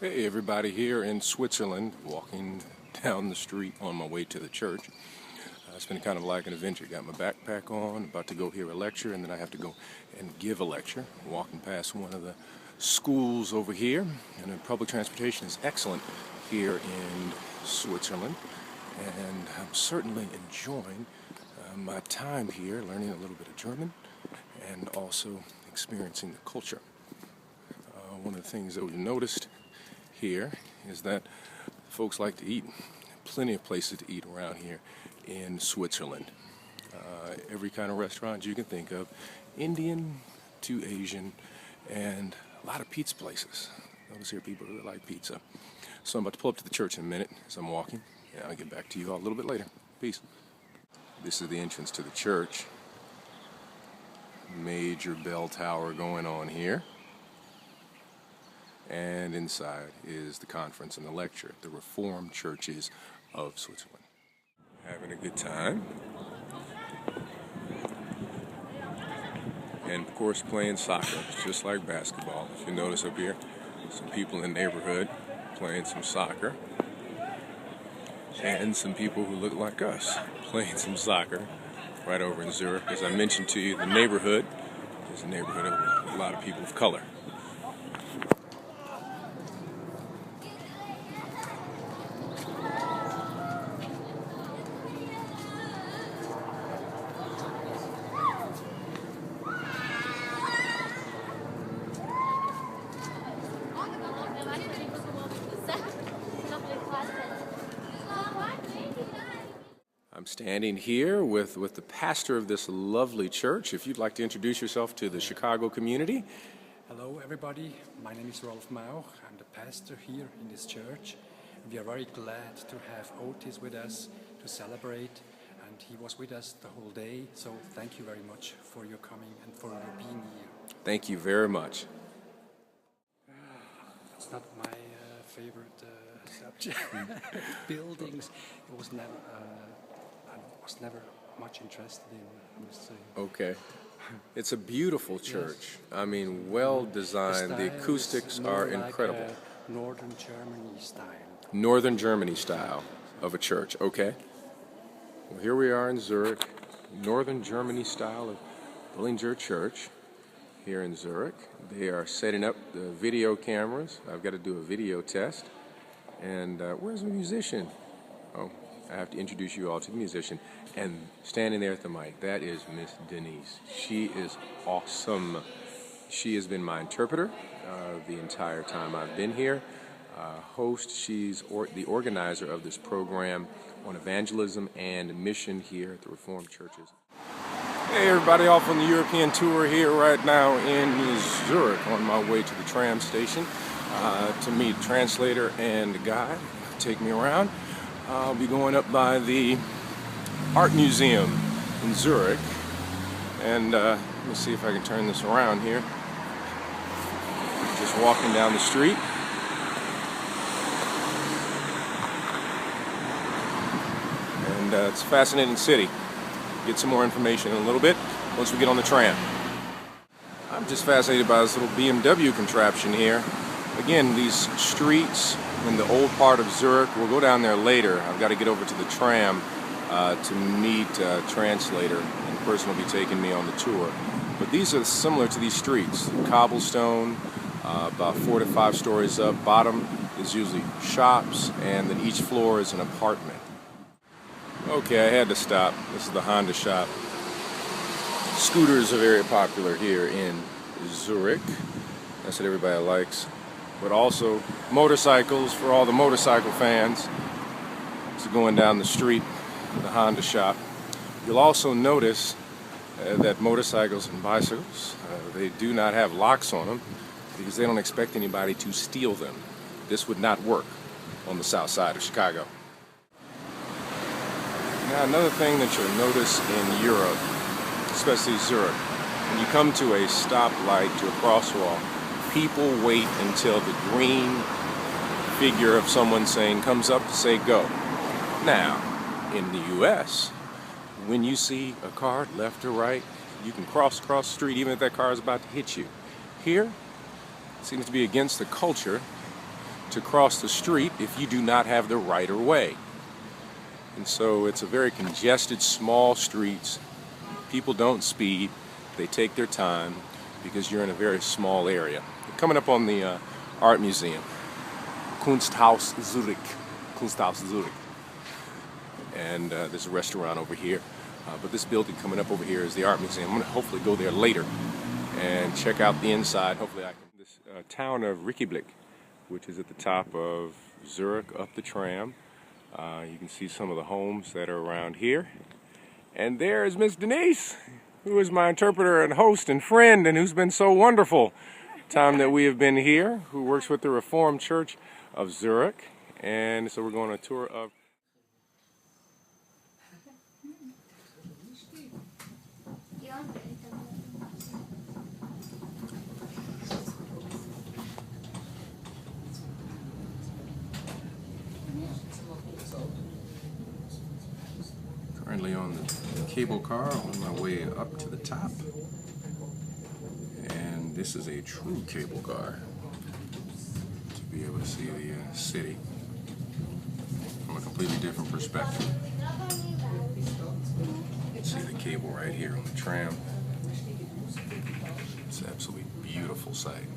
Hey everybody, here in Switzerland, walking down the street on my way to the church. It's been kind of like an adventure. Got my backpack on, about to go hear a lecture, and then I have to go and give a lecture. Walking past one of the schools over here, and the public transportation is excellent here in Switzerland. And I'm certainly enjoying my time here, learning a little bit of German, and also experiencing the culture. One of the things that we've noticed here is that folks like to eat. Plenty of places to eat around here in Switzerland. Every kind of restaurant you can think of, Indian to Asian, and a lot of pizza places. Notice here people really like pizza. So I'm about to pull up to the church in a minute as I'm walking, and I'll get back to you all a little bit later. Peace. This is the entrance to the church. Major bell tower going on here. And inside is the conference and the lecture, the Reformed Churches of Switzerland. Having a good time. And of course playing soccer, it's just like basketball. If you notice up here, some people in the neighborhood playing some soccer. And some people who look like us playing some soccer right over in Zurich. As I mentioned to you, the neighborhood is a neighborhood of a lot of people of color. I'm standing here with the pastor of this lovely church. If you'd like to introduce yourself to the Chicago community. Hello everybody, my name is Rolf Mauch. I'm the pastor here in this church. We are very glad to have Otis with us to celebrate, and he was with us the whole day, so thank you very much for your coming and for your being here. Thank you very much. It's not my favorite subject. Buildings, it was never... I was never much interested in, I must say. Okay. It's a beautiful church. Yes. I mean, well designed. The acoustics are incredible. Like Northern Germany style. Northern Germany style of a church. Okay. Well, here we are in Zurich. Northern Germany style of Bullinger Church here in Zurich. They are setting up the video cameras. I've got to do a video test. And where's the musician? Oh, I have to introduce you all to the musician. And standing there at the mic, that is Miss Denise. She is awesome. She has been my interpreter the entire time I've been here. Host, she's the organizer of this program on evangelism and mission here at the Reformed Churches. Hey everybody, off on the European tour here right now in Zurich on my way to the tram station to meet a translator and a guide. Take me around. I'll be going up by the Art Museum in Zurich, and let me see if I can turn this around here. Just walking down the street. And it's a fascinating city. Get some more information in a little bit once we get on the tram. I'm just fascinated by this little BMW contraption here. Again, these streets in the old part of Zurich, we'll go down there later. I've got to get over to the tram to meet a translator, and the person will be taking me on the tour. But these are similar to these streets. Cobblestone, about 4 to 5 stories up. Bottom is usually shops, and then each floor is an apartment. Okay, I had to stop. This is the Honda shop. Scooters are very popular here in Zurich. That's what everybody likes. But also motorcycles for all the motorcycle fans. So going down the street, the Honda shop. You'll also notice that motorcycles and bicycles, they do not have locks on them because they don't expect anybody to steal them. This would not work on the south side of Chicago. Now another thing that you'll notice in Europe, especially Zurich, when you come to a stoplight, to a crosswalk, people wait until the green figure of someone saying comes up to say go. Now, in the U.S., when you see a car left or right, you can cross the street even if that car is about to hit you. Here, it seems to be against the culture to cross the street if you do not have the right of way. And so it's a very congested, small streets. People don't speed. They take their time because you're in a very small area. We're coming up on the art museum, Kunsthaus Zurich. Kunsthaus Zurich. And there's a restaurant over here. But this building coming up over here is the art museum. I'm going to hopefully go there later and check out the inside. Hopefully I can. This town of Videoblog, which is at the top of Zurich, up the tram. You can see some of the homes that are around here. And there is Miss Denise, who is my interpreter and host and friend, and who's been so wonderful time that we have been here, who works with the Reformed Church of Zurich. And so we're going on a tour of currently on the cable car on my way up to the top, and this is a true cable car to be able to see the city from a completely different perspective. See the cable right here on the tram. It's an absolutely beautiful sight.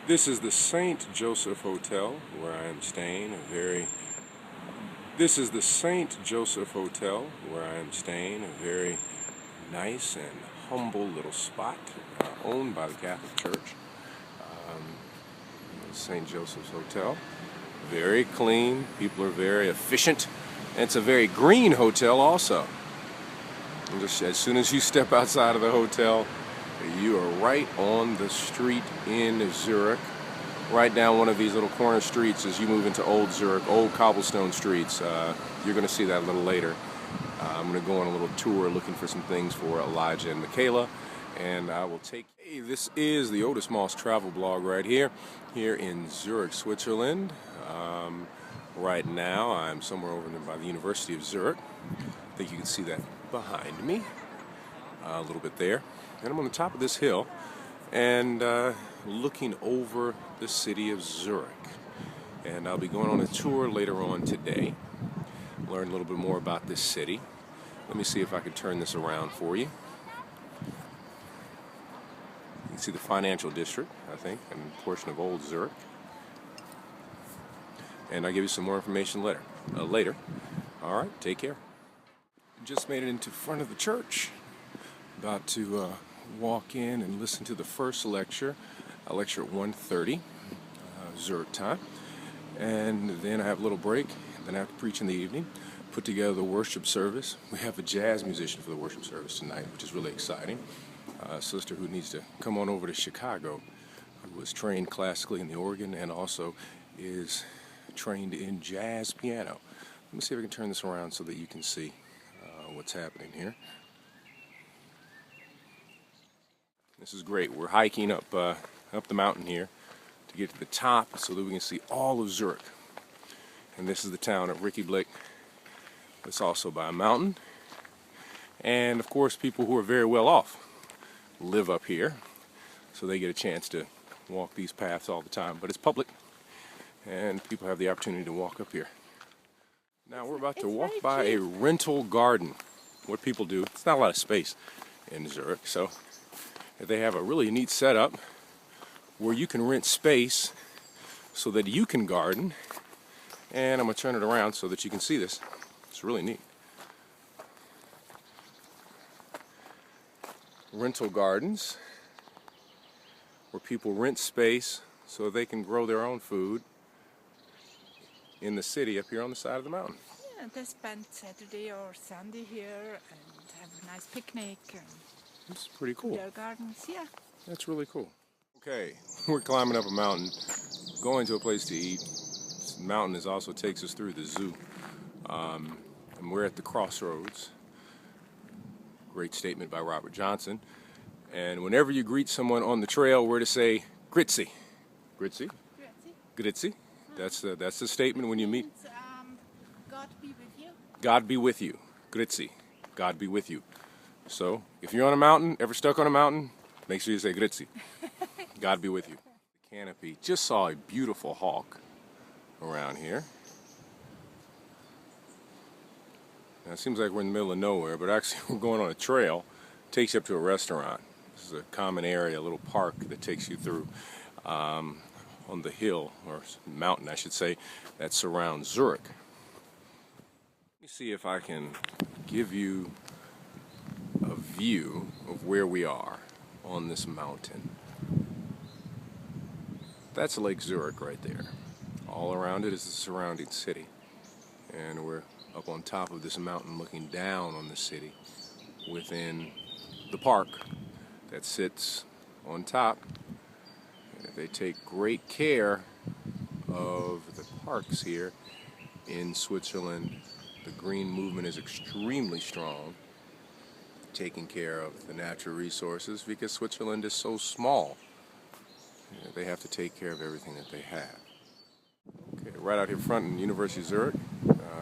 This is the St. Joseph Hotel where I am staying. This is the St. Joseph Hotel where I am staying. A very nice and humble little spot owned by the Catholic Church. St. Joseph's Hotel. Very clean. People are very efficient. And it's a very green hotel also. And just as soon as you step outside of the hotel, you are right on the street in Zurich, right down one of these little corner streets as you move into Old Zurich, old cobblestone streets. You're going to see that a little later. I'm going to go on a little tour looking for some things for Elijah and Michaela, and I will take... Hey, this is the Otis Moss travel blog right here in Zurich, Switzerland. Right now I'm somewhere over there by the University of Zurich. I think you can see that behind me a little bit there. And I'm on the top of this hill and looking over the city of Zurich. And I'll be going on a tour later on today, learn a little bit more about this city. Let me see if I can turn this around for you. You can see the financial district, I think, and a portion of Old Zurich. And I'll give you some more information later. All right, take care. Just made it into front of the church. About to walk in and listen to the first lecture, a lecture at 1:30 Zurich time, and then I have a little break. Then I have to preach in the evening, put together the worship service. We have a jazz musician for the worship service tonight, which is really exciting. A sister who needs to come on over to Chicago, who was trained classically in the organ and also is trained in jazz piano. Let me see if I can turn this around so that you can see what's happening here. This is great. We're hiking up the mountain here to get to the top so that we can see all of Zurich. And this is the town of Videoblog. It's also by a mountain. And of course, people who are very well off live up here, so they get a chance to walk these paths all the time. But it's public, and people have the opportunity to walk up here. Now we're about to walk by a rental garden. What people do, it's not a lot of space in Zurich, so they have a really neat setup where you can rent space so that you can garden. And I'm going to turn it around so that you can see this. It's really neat. Rental gardens where people rent space so they can grow their own food in the city up here on the side of the mountain. Yeah, they spend Saturday or Sunday here and have a nice picnic. It's pretty cool. Their gardens, yeah. That's really cool. Okay, we're climbing up a mountain, going to a place to eat. This mountain also takes us through the zoo. And we're at the crossroads. Great statement by Robert Johnson. And whenever you greet someone on the trail, we're to say, Gritzy. Gritzy? Grazie. Gritzy. That's the statement when you meet. God be with you. God be with you. Grüezi. God be with you. So, if you're on a mountain, ever stuck on a mountain, make sure you say Grüezi. God be with you. The canopy. Just saw a beautiful hawk around here. Now, it seems like we're in the middle of nowhere, but actually we're going on a trail. It takes you up to a restaurant. This is a common area, a little park that takes you through on the hill, or mountain I should say, that surrounds Zurich. Let me see if I can give you a view of where we are on this mountain. That's Lake Zurich right there. All around it is the surrounding city. And we're up on top of this mountain looking down on the city within the park that sits on top. They take great care of the parks here in Switzerland. The green movement is extremely strong, taking care of the natural resources because Switzerland is so small. They have to take care of everything that they have. Okay, right out here front in University of Zurich,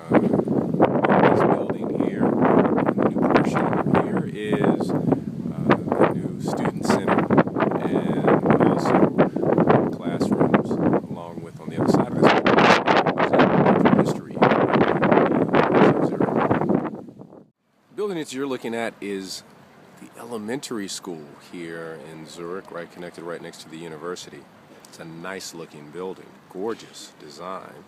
this building here, the new portion over here is the new student center and also classrooms, along with on the other side of this building, history of Zurich. The building that you're looking at is the elementary school here in Zurich, right connected right next to the university. It's a nice looking building, gorgeous design.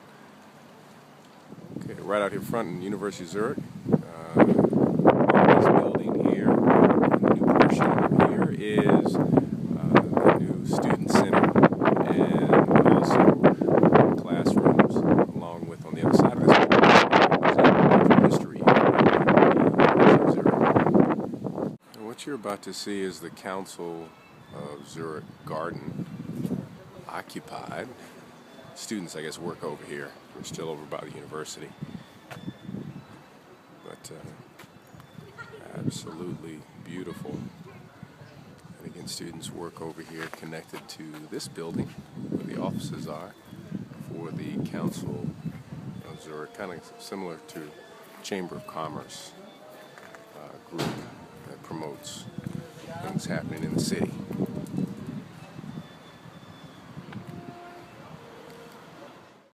Okay, right out here front in University of Zurich, this building here, the new portion over here is the new student center and also classrooms, along with on the other side of this building, history of Zurich. And what you're about to see is the Council of Zurich garden occupied. Students, I guess, work over here. We're still over by the university. But absolutely beautiful. And again, students work over here connected to this building where the offices are for the Council of Zurich, kind of similar to Chamber of Commerce group that promotes things happening in the city.